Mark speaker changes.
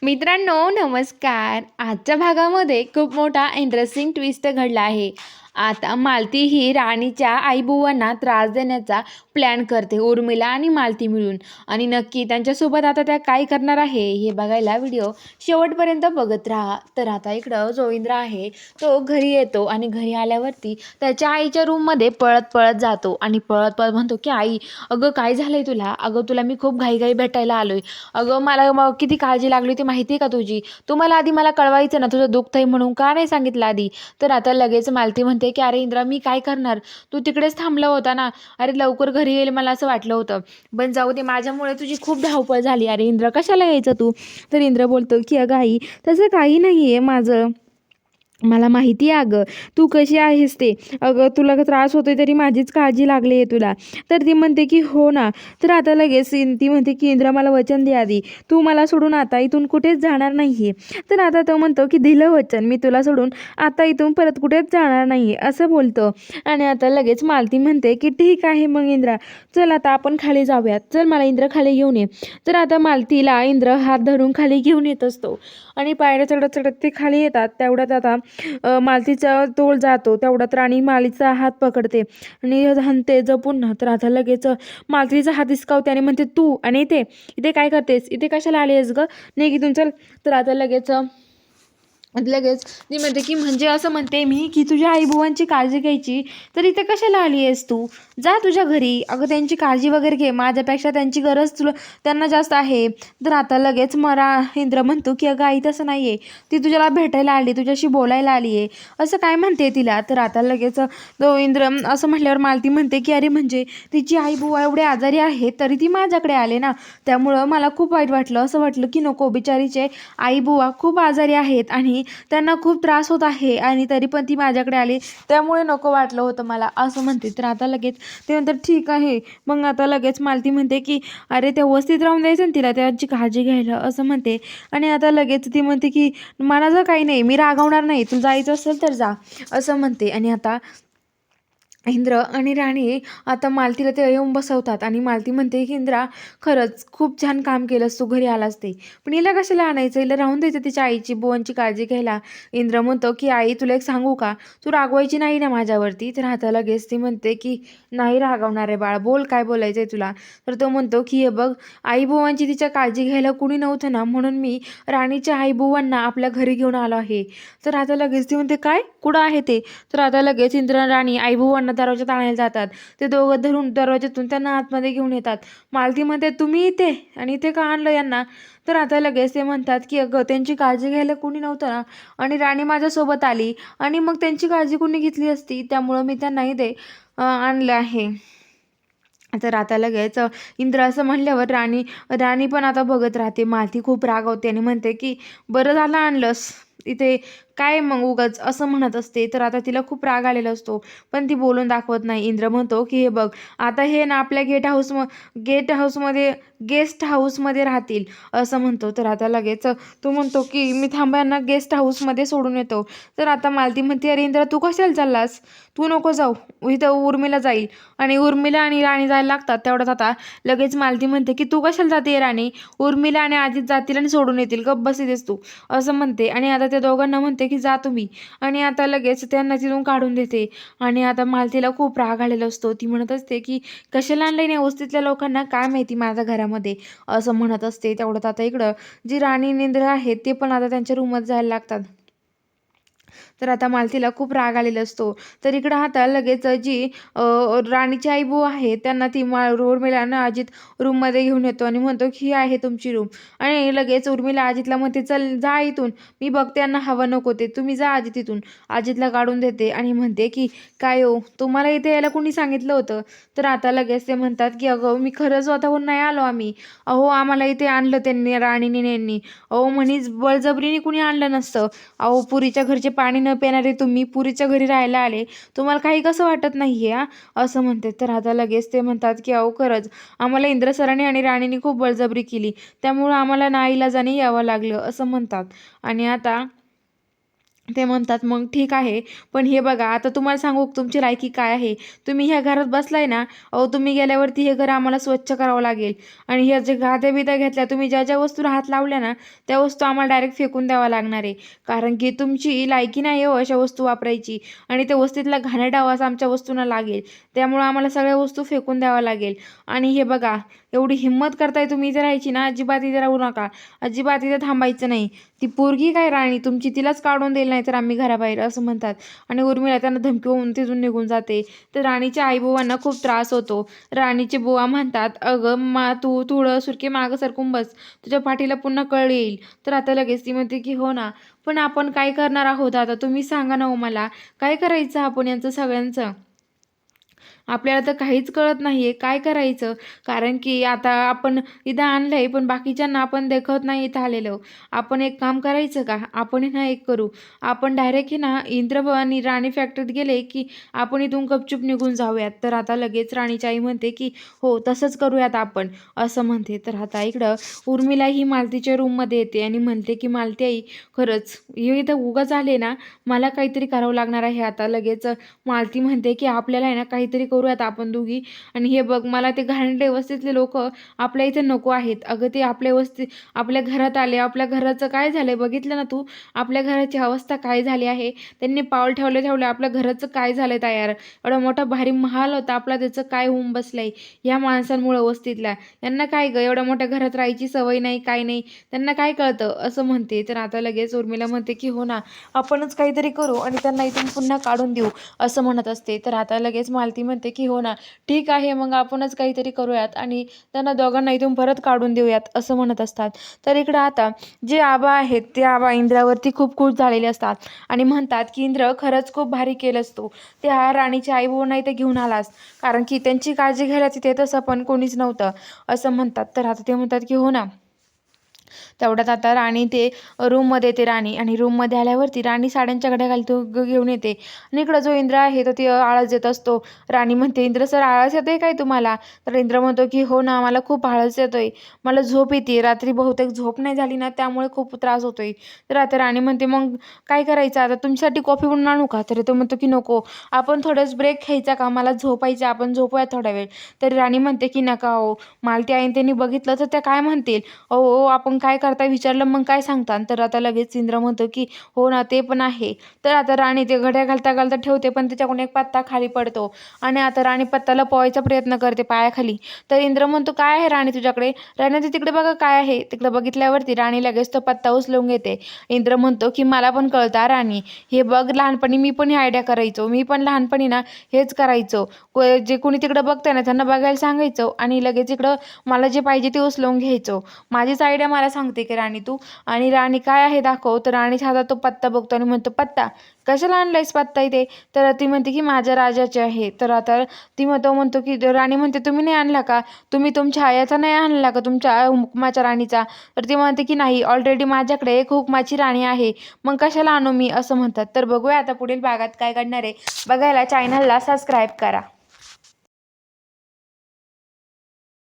Speaker 1: मित्रांनो नमस्कार. आजच्या भागामध्ये खूप मोठा इंटरेस्टिंग ट्विस्ट घडला आहे. आता मालती ही राणीच्या आईबुवांना त्रास देण्याचा प्लॅन करते, उर्मिला आणि मालती मिळून. आणि नक्की त्यांच्यासोबत आता त्या काय करणार आहे हे बघायला व्हिडिओ शेवटपर्यंत बघत राहा. तर आता इकडं जो इंद्र आहे तो घरी येतो आणि घरी आल्यावरती त्याच्या आईच्या रूममध्ये पळत पळत जातो आणि पळत पळत म्हणतो की आई, अगं काय झालंय तुला? अगं तुला मी खूप घाईघाई भेटायला आलोय. अगं मला मग किती काळजी लागली होती माहिती आहे का तुझी? तू मला आधी मला कळवायचं ना, तुझं दुखतंय म्हणून का नाही सांगितलं आधी? तर आता लगेच मालती म्हणते की अरे इंद्रा मी काय करणार? तू तिकडेच थांबला होता ना. अरे लवकर घरी येईल मला असं वाटलं होतं. पण जाऊ दे, माझ्यामुळे तुझी खूप धावपळ झाली. अरे इंद्र कशाला यायचं तू? तर इंद्र बोलतो की अगं आई, तसं काही नाहीये माझं. मला माहिती आहे अगं, तू कशी आहेस ते. अगं तुला त्रास होतोय तरी माझीच काळजी लागली आहे तुला. तर ती म्हणते की हो ना. तर आता लगेच ती म्हणते की इंद्रा मला वचन दे आधी, तू मला सोडून आता इथून कुठेच जाणार नाही. तर आता तो म्हणतो की दिलं वचन, मी तुला सोडून आता इथून परत कुठेच जाणार नाही असं बोलतो. आणि आता लगेच मालती म्हणते की ठीक आहे मग इंद्रा, चल आता आपण खाली जाऊयात. चल मला इंद्र खाली घेऊन ये. तर आता मालतीला इंद्र हात धरून खाली घेऊन येत असतो आणि पायऱ्या चढत चढत ते खाली येतात. तेवढ्यात आता मालतीचा तोल जातो. तेवढ्यात राणी मालीचा हात पकडते आणि हाणते जपून ना. तर आता लगेच मालतीचा हात हिसकावते आणि म्हणते तू आणि इथे इथे काय करतेस? इथे कशाला आली आहेस गं? निघ इथून चल. तर आता लगेच ती म्हणते की म्हणजे असं म्हणते मी की तुझ्या आईबुवांची काळजी घ्यायची, तर इथे कशाला आली आहेस तू? जा तुझ्या घरी. अगं त्यांची काळजी वगैरे घे, माझ्यापेक्षा त्यांची गरज तुला त्यांना जास्त आहे. तर आता लगेच इंद्र म्हणतो की अगं आई तसं नाही आहे, ती तुझ्याला भेटायला आली, तुझ्याशी बोलायला आली आहे, असं काय म्हणते तिला? तर आता लगेच तो इंद्र असं म्हटल्यावर मालती म्हणते की अरे म्हणजे तिची आई बुवा एवढे आजारी आहेत तरी ती माझ्याकडे आले ना, त्यामुळं मला खूप वाईट वाटलं. असं वाटलं की नको, बिचारीचे आई बुवा खूप आजारी आहेत आणि त्यांना खूप त्रास होत आहे आणि तरी पण ती माझ्याकडे आली, त्यामुळे नको वाटलं होतं मला असं म्हणते. तर आता लगेच ते नंतर ठीक आहे. मग आता लगेच मालती म्हणते की अरे ते व्यवस्थित राहून द्यायचं ना तिला, त्यांची काळजी घ्यायला असं म्हणते. आणि आता लगेच ती म्हणते की मला जर काही नाही, मी रागवणार नाही, तुला जायचं असेल तर जा असं म्हणते. आणि आता इंद्र आणि राणी आता मालतीला ते येऊन बसवतात आणि मालती म्हणते की इंद्रा, खरंच खूप छान काम केलंस तू, घरी आलास ते. पण हिला कशाला आणायचं? हिला राहून द्यायचं तिच्या आईची बुवांची काळजी घ्यायला. इंद्र म्हणतो की आई तुला एक सांगू का, तू रागवायची नाही ना माझ्यावरती. तर आता लगेच ती म्हणते की नाही रागवणार आहे बाळा, बोल काय बोलायचं आहे तुला. तर तो म्हणतो की हे बघ, आई बुवांची तिच्या काळजी घ्यायला कुणी नव्हतं ना, म्हणून मी राणीच्या आई बुवांना आपल्या घरी घेऊन आलो आहे. तर आता लगेच ती म्हणते काय, कुठं आहे ते? तर आता लगेच इंद्र आणि राणी आई बुवांना दरवाजात आणायला जातात. ते दोघं धरून दरवाजातून त्यांना आतमध्ये घेऊन येतात. मालती म्हणते तुम्ही इथे आणि इथे का आणलं यांना? तर आता लगेच ते म्हणतात की अगं त्यांची काळजी घ्यायला कुणी नव्हतं ना, आणि राणी माझ्यासोबत आली आणि मग त्यांची काळजी कुणी घेतली असती, त्यामुळं मी त्यांना इथे आणलं आहे. तर आता लगेच इंद्र असं म्हणल्यावर राणी राणी पण आता बघत राहते. मालती खूप रागावते आणि म्हणते की बरं झालं आणलंस इथे, काय मग उगाच असं म्हणत असते. तर आता तिला खूप राग आलेला असतो, पण ती बोलून दाखवत नाही. इंद्र म्हणतो की हे बघ, आता हे ना आपल्या गेस्ट हाऊसमध्ये राहतील असं म्हणतो. तर आता लगेच तो म्हणतो की मी थांबा यांना गेस्ट हाऊसमध्ये सोडून येतो. तर आता मालती म्हणते अरे इंद्र तू कशाला चाललास? तू नको जाऊ, इथं उर्मिला जाईल. आणि उर्मिला आणि राणी जायला लागतात. तेवढ्यात आता लगेच मालती म्हणते की तू कशाला जाते राणी? उर्मिला आणि अजित जातील आणि सोडून येतील, गप्प बस तू असं म्हणते. आणि आता त्या दोघांना म्हणते की जा तुम्ही. आणि आता लगेच त्यांना तिथून काढून देते. आणि आता मालतीला खूप राग आलेला असतो. ती म्हणत असते की कशाला आणलंय नाही वस्तीतल्या लोकांना, काय माहिती माझ्या घरामध्ये असं म्हणत असते. तेवढ्यात आता इकडं जी राणी इंद्र आहेत ते पण आता त्यांच्या रूमात जायला लागतात. तर आता मालतीला खूप राग आलेला असतो. तर इकडं आता लगेच जी राणीची आईबू आहे त्यांना ती उर्मिला आणि अजित रूममध्ये घेऊन येतो आणि म्हणतो की ही आहे तुमची रूम. आणि लगेच उर्मिला अजितला म्हणते चल जा इथून, मी बघते यांना हवं नको ते, तुम्ही जा अजित इथून. अजितला काढून देते आणि म्हणते की काय हो, तुम्हाला इथे यायला कुणी सांगितलं होतं? तर आता लगेच ते म्हणतात की अगं मी खरं स्वतःहून नाही आलो आम्ही. अहो आम्हाला इथे आणलं त्यांनी, राणीने यांनी. अहो म्हणीच बळजबरीने कुणी आणलं नसतं. अहो पुरीच्या घरचे पाणी न पिणारे तुम्ही पुरीच्या घरी राहायला आले, तुम्हाला काही कसं वाटत नाही आहे असं म्हणते. तर आता लगेच ते म्हणतात की अहो खरंच आम्हाला इंद्र सरांनी आणि राणीने खूप बळजबरी केली, त्यामुळं आम्हाला नाईलाजाने यावं लागलं असं म्हणतात. आणि आता ते म्हणतात मग ठीक आहे, पण हे बघा आता तुम्हाला सांगू तुमची लायकी काय आहे. तुम्ही ह्या घरात बसलाय ना, अहो तुम्ही गेल्यावरती हे घर आम्हाला स्वच्छ करावं लागेल आणि ह्या जे गाद्या-बिद्या घेतल्या, तुम्ही ज्या ज्या वस्तूला हात लावल्या ना, त्या वस्तू आम्हाला डायरेक्ट फेकून द्याव्या लागणार आहे. कारण की तुमची लायकी नाही हो अशा वस्तू वापरायची आणि त्या वस्तीतला घाणेरडा वास आमच्या वस्तूंना लागेल. त्यामुळं आम्हाला सगळ्या वस्तू फेकून द्याव्या लागेल. आणि हे बघा, एवढी हिंमत करताय तुम्ही इथे राहायची ना, अजिबात इथे राहू नका. अजिबात इथे थांबायचं नाही. ती पोरगी काय राणी तुमची, तिलाच काढून देईल नाही तर आम्ही घराबाहेर, असं म्हणतात. आणि उर्मिला त्यांना धमकी होऊन तिथून निघून जाते. तर राणीच्या आईबाबांना खूप त्रास होतो. राणीचे बुवा म्हणतात, अगं तू थोडं सुरके मागं सरकून बस, तुझ्या पाठीला पुन्हा कळ येईल. तर आता लगेच ती म्हणते की हो ना, पण आपण काय करणार आहोत आता, तुम्ही सांगा ना हो मला, काय करायचं आपण यांचं सगळ्यांचं. आपल्याला तर काहीच कळत नाहीये काय करायचं. कारण की आता आपण इथं आणलंय, पण बाकीच्यांना आपण दाखवत नाही इथं आलेलो. आपण एक काम करायचं का, आपण आहे ना एक करू, आपण डायरेक्ट आहे ना इंद्र आणि राणी फॅक्टरीत गेले की आपण इथून गपचूप निघून जाऊयात. तर आता लगेच राणीची आई म्हणते की हो तसंच करूयात आपण, असं म्हणते. तर आता इकडं उर्मिला ही मालतीच्या रूममध्ये येते आणि म्हणते की मालती आई, खरंच हे इथं उगाच आले ना, मला काहीतरी करावं लागणार आहे आता. लगेच मालती म्हणते की आपल्याला आहे ना काहीतरी करूयात आपण दोघी. आणि हे बघ, मला ते घाणेरडे वस्तीतले लोक आपल्या इथे नको आहेत. अगं ते आपल्या आपल्या घरात आले, आपल्या घराचं काय झालंय बघितलं ना तू, आपल्या घराची अवस्था काय झाली आहे. त्यांनी पाऊल ठेवले ठेवले आपल्या घराचं काय झालंय तयार. एवढा मोठा भारी महाल होता आपला, त्याचं काय होऊन बसलंय या माणसांमुळे वस्तीतल्या. यांना काय गं, एवढ्या मोठ्या घरात राहायची सवय नाही, काय नाही, त्यांना काय कळतं, असं म्हणते. तर आता लगेच उर्मिला म्हणते की हो ना, आपणच काहीतरी करू आणि त्यांना इथून पुन्हा काढून देऊ, असं म्हणत असते. तर आता लगेच मालती म्हणते की हो ना, ठीक आहे, मग आपणच काहीतरी करूयात आणि त्यांना दोघांना इथून परत काढून देऊयात, असं म्हणत असतात. तर इकडं आता जे आबा आहेत ते आबा इंद्रावरती खूप खुश झालेले असतात आणि म्हणतात की इंद्र खरंच खूप भारी केलंस तू, त्या राणीच्या आईबाबांना इथे घेऊन आलास, कारण की त्यांची काळजी घ्यायला तिथे तसं पण कोणीच नव्हतं, असं म्हणतात. तर आता ते म्हणतात की हो ना. तेवढ्यात आता राणी ते रूममध्ये येते राणी, आणि रूममध्ये आल्यावरती राणी साड्यांच्या घड्या घालतो घेऊन येते. आणि इकडं जो इंद्र आहे तो ती आळस देत असतो. राणी म्हणते, इंद्र सर आळस येतोय काय तुम्हाला. तर इंद्र म्हणतो की हो ना, मला खूप आळस येतोय, मला झोप येते, रात्री बहुतेक झोप नाही झाली ना त्यामुळे खूप त्रास होतोय. तर आता राणी म्हणते मग काय करायचं आता, तुमच्यासाठी कॉफी बनवून आणू का. तर तो म्हणतो की नको, आपण थोडंच ब्रेक घ्यायचा का, मला झोपायचं, आपण झोपूया थोडा वेळ. तर राणी म्हणते की नका हो, मालती आईन त्यांनी बघितलं तर त्या काय म्हणतील. अहो आपण काय करताय विचारलं मग काय सांगता. तर आता लगेच इंद्र म्हणतो की हो ना, ते पण आहे. तर आता राणी ते घड्या घालता घालता ठेवते, पण त्याच्याकडून एक पत्ता खाली पडतो आणि आता राणी पत्त्याला पोहायचा प्रयत्न करते पायाखाली. तर इंद्र म्हणतो काय आहे राणी तुझ्याकडे. राणी म्हणते तिकडे बघा काय आहे. तिकडे बघितल्यावरती राणी लगेच तो पत्ता उचलून घेते. इंद्र म्हणतो की मला पण कळतं राणी, हे बघ लहानपणी मी पण ही आयडिया करायचो, मी पण लहानपणी ना हेच करायचो. जे कोणी तिकडं बघतंय ना त्यांना बघायला सांगायचो आणि लगेच इकडं मला जे पाहिजे ते उचलून घ्यायचो. माझीच आयडिया मला सांगते की राणी तू. आणि राणी काय आहे दाखव. तर राणीच्या हातात तो पत्ता बघतो आणि म्हणतो पत्ता कशाला आणलायस पत्ता इथे. तर ती म्हणते की माझ्या राजाचे आहे. तर आता म्हणतो की राणी म्हणते तुम्ही नाही आणला का, तुम्ही तुमच्या आयाचा नाही आणला का, तुमच्या हुकुमाच्या राणीचा. तर ती म्हणते की नाही, ऑलरेडी माझ्याकडे एक हुकुमाची राणी आहे, मग कशाला आणू मी, असं म्हणतात. तर बघूया आता पुढील भागात काय घडणार आहे. बघायला चॅनलला सबस्क्राईब करा.